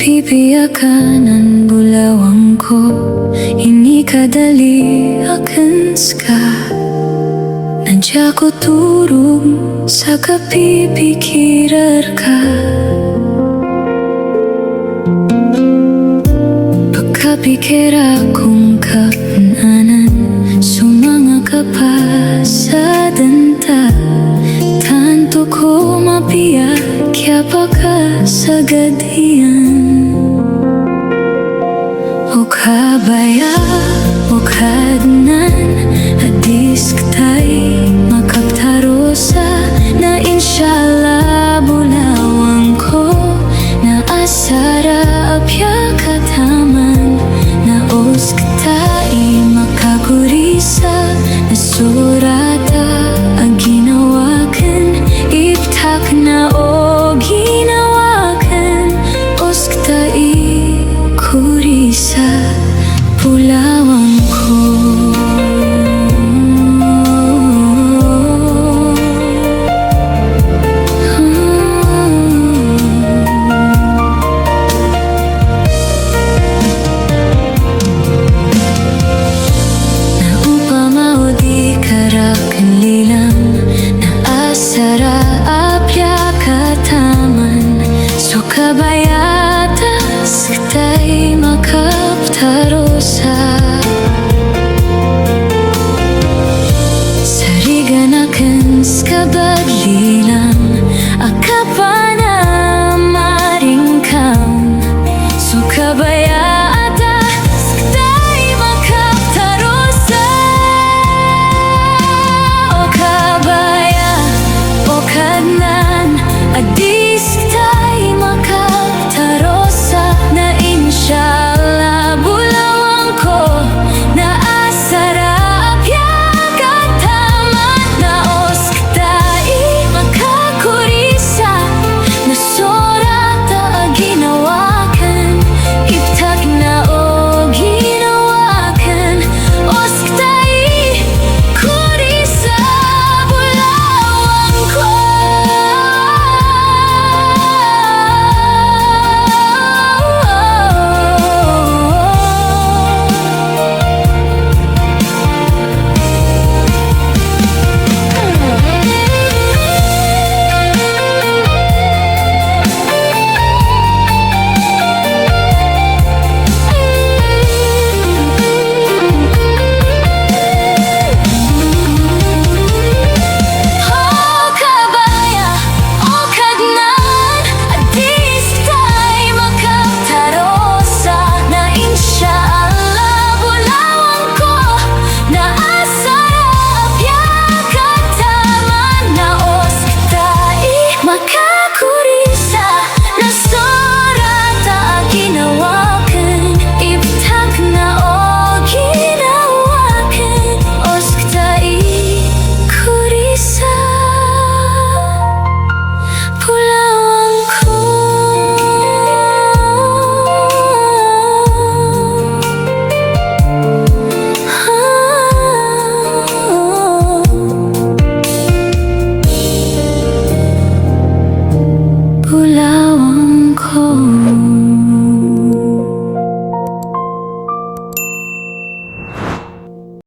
Mabibiyakan ang bulawang ko, hindi kadali akan ska. Nandiya ko turong sa kapipikirar ka. Pagkapikir akong kapananan, sumanga ka pa sa danta. Tanto ko mapiyak, kaya baka sa gadiyan. O kabaya, o kadnan, hadis katay makaptarosa. Na inshallah bulawang ko, na asara apya kataman. Na os katay makakurisa, na surata ang ginawakan. Iptak na o ginawakan, os katay kurisa bulawang ko. Naupama o di karakan lilang, na asara apya kataman. So kabayatas katay makaptarosa. Sarigan akan skabadlilang, akapana maringkam. So kabayatas katay makaptarosa. O kabaya, o kadnan, adis katay makaptarosa. Na inshallah bulawang ko, na asara apya kataman. Na os katay makakurisa, na surata ginawakan. Iptak na o ginawakan, os katay kurisa bulawang ko. Makakurisa, na surata ginawa.